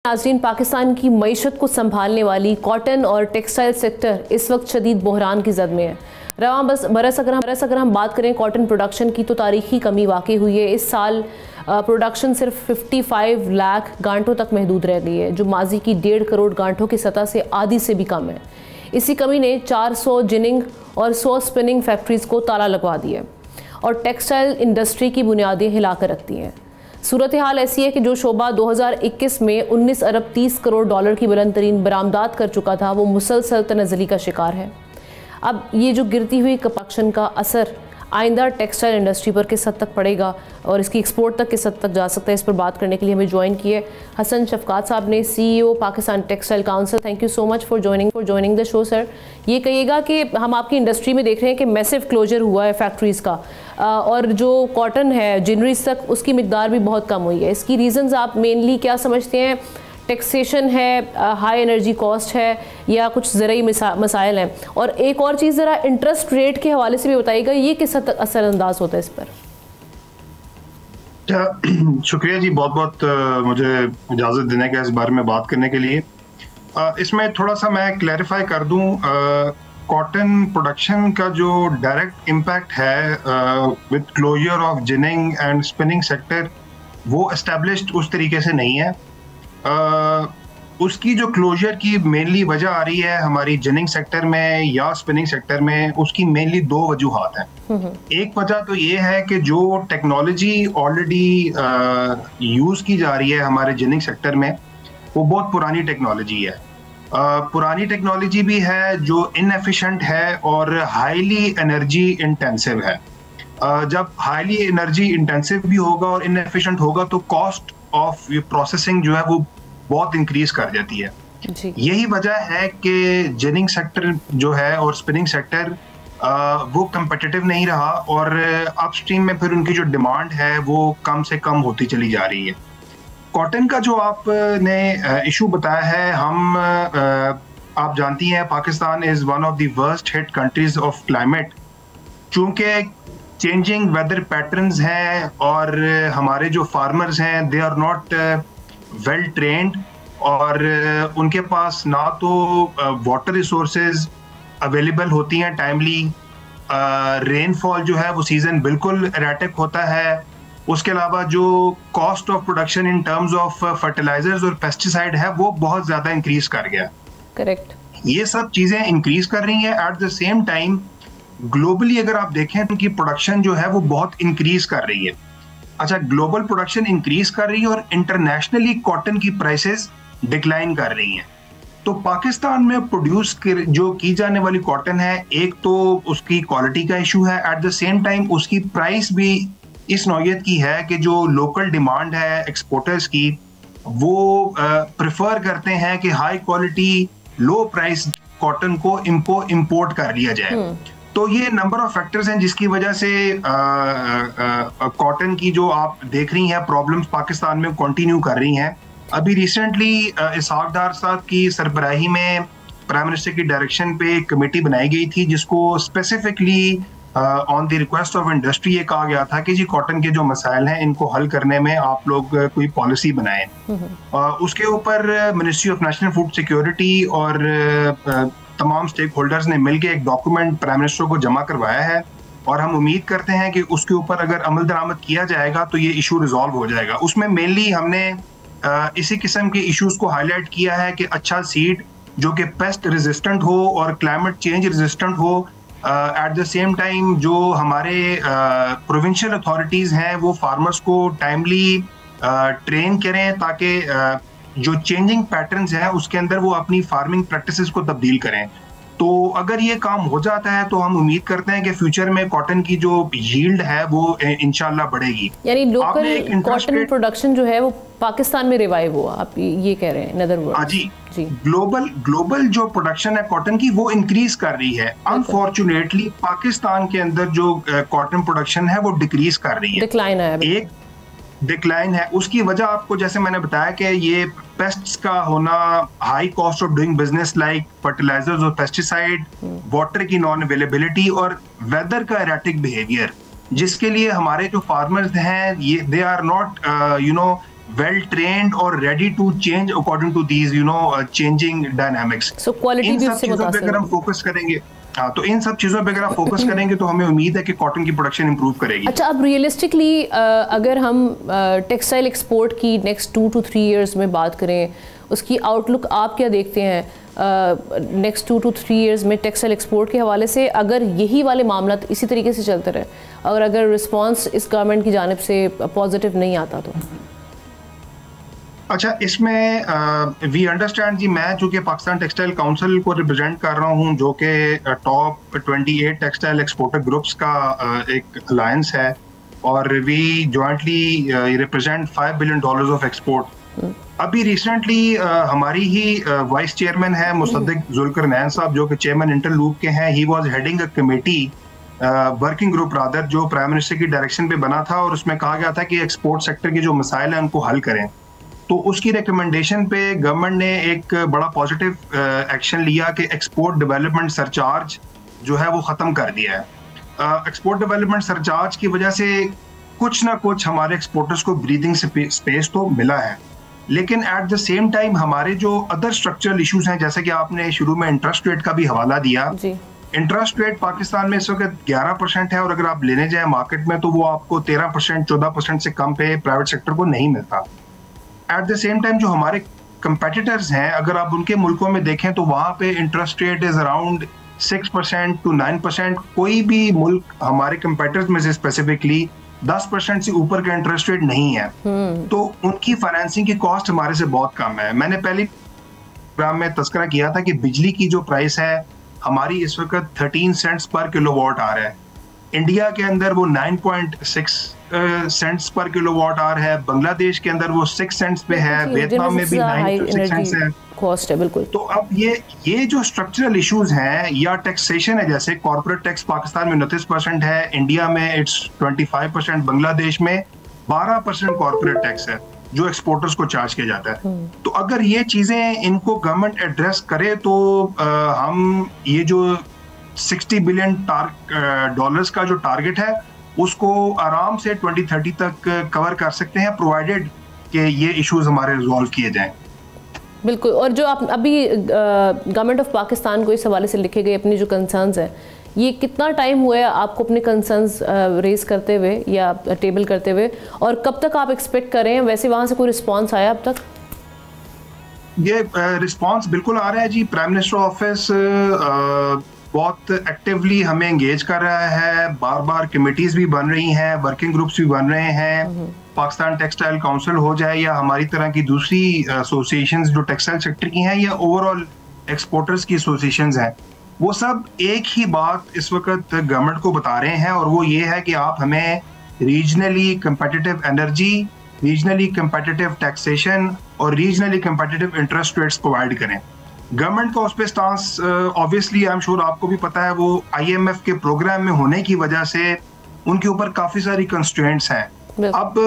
नाज़रीन, पाकिस्तान की मईशत को संभालने वाली कॉटन और टेक्सटाइल सेक्टर इस वक्त शदीद बहरान की जद में है। बरस अगर हम बात करें कॉटन प्रोडक्शन की तो तारीखी कमी वाक़ई हुई है। इस साल प्रोडक्शन सिर्फ 55 लाख गांठों तक महदूद रह गई है, जो माजी की 1.5 करोड़ गांठों की सतह से आधी से भी कम है। इसी कमी ने 400 जिनिंग और 100 स्पिनिंग फैक्ट्रीज़ को ताला लगवा दिया और टेक्सटाइल इंडस्ट्री की बुनियादें हिलाकर रखती हैं। सूरत हाल ऐसी है कि जो शोबा 2021 में 19 अरब 30 करोड़ डॉलर की बुलंद तरीन बरामदात कर चुका था, वो मुसलसल तनज़्ज़ुली का शिकार है। अब ये जो गिरती हुई प्रोडक्शन का असर आइंदा टेक्सटाइल इंडस्ट्री पर किस हद तक पड़ेगा और इसकी एक्सपोर्ट तक किस हद तक जा सकता है, इस पर बात करने के लिए हमें ज्वाइन किए हसन शफकात साहब ने, CEO Pakistan textile council. Thank you so much for joining the show sir. ये कहिएगा कि हम आपकी इंडस्ट्री में देख रहे हैं कि मैसिव क्लोजर हुआ है फैक्ट्रीज़ का, और जो कॉटन है जिनरीज तक उसकी मिकदार भी बहुत कम हुई है। इसकी रीज़न्स आप मेनली क्या समझते हैं? टैक्सेशन है, हाई एनर्जी कॉस्ट है, या कुछ ज़रूरी मसाइल हैं? और एक और चीज़, ज़रा इंटरेस्ट रेट के हवाले से भी बताइएगा, ये किस हद तक असरअंदाज होता है इस पर? शुक्रिया जी, बहुत बहुत मुझे इजाज़त देने का इस बारे में बात करने के लिए। इसमें थोड़ा सा मैं क्लैरिफाई कर दूं, कॉटन प्रोडक्शन का जो डायरेक्ट इम्पैक्ट है with closure of ginning and spinning sector, वो एस्टेब्लिश्ड उस तरीके से नहीं है। उसकी जो क्लोजर की मेनली वजह आ रही है हमारी जिनिंग सेक्टर में या स्पिनिंग सेक्टर में, उसकी मेनली दो वजूहात हैं। एक वजह तो ये है कि जो टेक्नोलॉजी ऑलरेडी यूज़ की जा रही है हमारे जिनिंग सेक्टर में, वो बहुत पुरानी टेक्नोलॉजी है। पुरानी टेक्नोलॉजी भी है जो इनएफिशिएंट है और हाईली एनर्जी इंटेंसिव है। जब हाईली एनर्जी इंटेंसिव भी होगा और इनएफिशिएंट होगा तो कॉस्ट ऑफ प्रोसेसिंग जो है वो बहुत इंक्रीज कर जाती है। यही वजह है कि जिनिंग सेक्टर जो है और स्पिनिंग सेक्टर वो कंपेटिटिव नहीं रहा और अपस्ट्रीम में फिर उनकी जो डिमांड है वो कम से कम होती चली जा रही है। कॉटन का जो आपने इशू बताया है, आप जानती हैं Pakistan is one of the worst hit countries of climate. चूंकि चेंजिंग वेदर पैटर्न्स हैं और हमारे जो फार्मर्स हैं they are not well trained और उनके पास ना तो वाटर रिसोर्सेज अवेलेबल होती हैं टाइमली, रेनफॉल जो है वो सीजन बिल्कुल एरेटिक होता है। उसके अलावा जो cost of production in terms of fertilisers और पेस्टिसाइड है वो बहुत ज़्यादा इंक्रीज कर गया। करेक्ट। ये सब चीज़ें इंक्रीज कर रही हैं। At the same time globally अगर आप देखें तो उनकी प्रोडक्शन जो है वो बहुत इंक्रीज कर रही है। अच्छा, ग्लोबल प्रोडक्शन इंक्रीज कर रही है और इंटरनेशनली कॉटन की प्राइसेस डिक्लाइन कर रही हैं। तो पाकिस्तान में प्रोड्यूस जो की जाने वाली कॉटन है, एक तो उसकी क्वालिटी का इशू है, एट द सेम टाइम उसकी प्राइस भी इस नौयत की है कि जो लोकल डिमांड है एक्सपोर्टर्स की, वो प्रेफर करते हैं कि हाई क्वालिटी लो प्राइस कॉटन को इनको इंपोर्ट कर लिया जाए। तो ये नंबर ऑफ फैक्टर्स हैं जिसकी वजह से कॉटन की जो आप देख रही हैं प्रॉब्लम्स पाकिस्तान में कंटिन्यू कर रही हैं। अभी रिसेंटली इसहाक डार साहब की सरबराही में प्राइम मिनिस्टर की डायरेक्शन पे एक कमेटी बनाई गई थी जिसको specifically on the request of industry ये कहा गया था कि जी कॉटन के जो मसाइल हैं इनको हल करने में आप लोग कोई पॉलिसी बनाएं। उसके ऊपर ministry of national food security और तमाम स्टेक होल्डर्स ने मिलकर एक डॉक्यूमेंट प्राइम मिनिस्टर को जमा करवाया है और हम उम्मीद करते हैं कि उसके ऊपर अगर अमल दरामद किया जाएगा तो ये इशू रिजॉल्व हो जाएगा। उसमें मेनली हमने इसी किस्म के इश्यूज को हाईलाइट किया है कि अच्छा सीड जो कि पेस्ट रेजिस्टेंट हो और क्लाइमेट चेंज रेजिस्टेंट हो, एट द सेम टाइम जो हमारे प्रोविंशियल अथॉरिटीज़ हैं वो फार्मर्स को टाइमली ट्रेन करें ताकि जो चेंजिंग पैटर्न्स हैं उसके अंदर वो अपनी फार्मिंग प्रैक्टिसेस को तब्दील करें। तो अगर ये काम हो जाता है तो हम उम्मीद करते हैं कि फ्यूचर में कॉटन की जो यील्ड है वो इंशाल्लाह बढ़ेगी। यानी लोकल कॉटन प्रोडक्शन जो है वो पाकिस्तान में रिवाइव हुआ, आप ये कह रहे हैं इन अदर वर्ड्स? जी, ग्लोबल जो प्रोडक्शन है कॉटन की वो इंक्रीज कर रही है। अनफॉर्चुनेटली पाकिस्तान के अंदर जो कॉटन प्रोडक्शन है वो डिक्रीज कर रही है, डिक्लाइन है। एक डिक्लाइन है। उसकी वजह आपको जैसे मैंने बताया कि ये पेस्ट्स का होना, high cost of doing business like fertilizers और पेस्टिसाइड, वाटर की नॉन अवेलेबिलिटी और वेदर का एरेटिक बिहेवियर, जिसके लिए हमारे जो फार्मर्स हैं ये they are not well trained और ready to change according to these changing dynamics. So quality भी उससे मुतासिर है। अगर हम फोकस करेंगे, हाँ, तो इन सब चीजों पे अगर आप फोकस करेंगे तो हमें उम्मीद है कि कॉटन की प्रोडक्शन इंप्रूव करेगी। अच्छा, अब रियलिस्टिकली अगर हम टेक्सटाइल एक्सपोर्ट की नेक्स्ट 2 to 3 इयर्स में बात करें, उसकी आउटलुक आप क्या देखते हैं नेक्स्ट 2 to 3 इयर्स में टेक्सटाइल एक्सपोर्ट के हवाले से? अगर यही वाले मामला इसी तरीके से चलते रहे और अगर रिस्पांस इस गवर्नमेंट की जानिब से पॉजिटिव नहीं आता तो? अच्छा, इसमें वी अंडरस्टैंड जी, मैं चूंकि पाकिस्तान टेक्सटाइल काउंसिल को रिप्रेजेंट कर रहा हूं, जो कि टॉप 28 टेक्सटाइल एक्सपोर्टर ग्रुप्स का एक अलायंस है, और we jointly represent $5 billion of export. अभी रिसेंटली हमारी ही वाइस चेयरमैन है मुसद्दिक जुल्करनैन साहब, जो कि चेयरमैन इंटरलूप के हैं। He was heading a committee, working group rather, जो प्राइम मिनिस्टर की डायरेक्शन पे बना था, और उसमें कहा गया था कि एक्सपोर्ट सेक्टर के जो मसाइल हैं उनको हल करें। तो उसकी रिकमेंडेशन पे गवर्नमेंट ने एक बड़ा पॉजिटिव एक्शन लिया कि एक्सपोर्ट डेवलपमेंट सरचार्ज जो है वो ख़त्म कर दिया है। एक्सपोर्ट डेवलपमेंट सरचार्ज की वजह से कुछ ना कुछ हमारे एक्सपोर्टर्स को ब्रीदिंग स्पेस तो मिला है, लेकिन एट द सेम टाइम हमारे जो अदर स्ट्रक्चरल इश्यूज हैं, जैसे कि आपने शुरू में इंटरेस्ट रेट का भी हवाला दिया। इंटरेस्ट रेट पाकिस्तान में इस वक्त 11% है, और अगर आप लेने जाए मार्केट में तो वो आपको 13%, 14% से कम पे प्राइवेट सेक्टर को नहीं मिलता। एट द सेम टाइम जो हमारे कंपेटिटर्स हैं, अगर आप उनके मुल्कों में देखें तो वहाँ पे interest rate is around 6% to 9%। कोई भी मुल्क हमारे कंपेटिटर्स में से स्पेसिफिकली 10% से ऊपर का इंटरेस्ट रेट नहीं है। तो उनकी फाइनेंसिंग की कॉस्ट हमारे से बहुत कम है। मैंने पहले प्रोग्राम में तस्करा किया था कि बिजली की जो प्राइस है हमारी इस वक्त 13 सेंट्स पर किलोवाट आवर है। इंडिया के अंदर वो 9.6 सेंट्स पर किलोवाट आवर है, बांग्लादेश के अंदर वो 6 सेंट्स पे है, वियतनाम में भी 9 सेंट्स है कॉस्ट है। बिल्कुल। तो अब ये जो स्ट्रक्चरल इश्यूज हैं या टैक्सेशन है, जैसे कॉर्पोरेट टैक्स पाकिस्तान में 29% है, इंडिया में इट्स 25%, बांग्लादेश में 12% कॉर्पोरेट टैक्स है जो एक्सपोर्टर्स को चार्ज किया जाता है। तो अगर ये चीजें इनको गवर्नमेंट एड्रेस करे तो हम ये जो $60 बिलियन का जो टारगेट है उसको आराम से 2030 तक कवर कर सकते हैं, प्रोवाइडेड कि ये इश्यूज हमारे रिजॉल्व किए जाएं। बिल्कुल। और जो आप अभी गवर्नमेंट ऑफ पाकिस्तान को इस हवाले से लिखे गए अपनी जो कंसर्न्स हैं, ये कितना टाइम हुआ है आपको अपने कंसर्न्स रेज करते हुए या टेबल करते हुए, और कब तक आप एक्सपेक्ट कर रहे हैं? वैसे वहाँ से कोई रिस्पॉन्स आया अब तक? ये रिस्पॉन्स बिल्कुल आ रहा है जी। प्राइम मिनिस्टर ऑफिस बहुत एक्टिवली हमें एंगेज कर रहा है, बार बार कमेटीज भी बन रही हैं, वर्किंग ग्रुप्स भी बन रहे हैं। पाकिस्तान टेक्सटाइल काउंसिल हो जाए या हमारी तरह की दूसरी एसोसिएशंस जो टेक्सटाइल सेक्टर की हैं या ओवरऑल एक्सपोर्टर्स की एसोसिएशंस हैं, वो सब एक ही बात इस वक्त गवर्नमेंट को बता रहे हैं, और वो ये है कि आप हमें regionally competitive energy, regionally competitive taxation और regionally competitive interest rates provide करें। गवर्नमेंट का उस पर stance obviously I am sure आपको भी पता है, वो IMF के प्रोग्राम में होने की वजह से उनके ऊपर काफी सारी कंस्ट्रेंट्स हैं। अब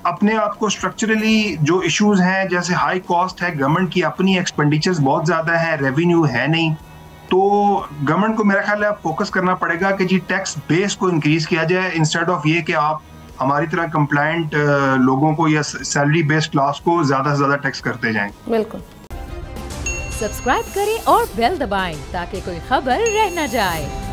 अपने आप को स्ट्रक्चरली जो इश्यूज हैं, जैसे हाई कॉस्ट है, गवर्नमेंट की अपनी एक्सपेंडिचर्स बहुत ज्यादा है, रेवेन्यू है नहीं, तो गवर्नमेंट को मेरा ख्याल है अब फोकस करना पड़ेगा कि जी टैक्स बेस को इंक्रीज किया जाए, इंस्टेड ऑफ ये कि आप हमारी तरह कंप्लायंट लोगों को या सैलरी बेस्ड क्लास को ज्यादा से ज्यादा टैक्स करते जाएं। बिल्कुल। सब्सक्राइब करें और बेल दबाएं ताकि कोई खबर रह न जाए।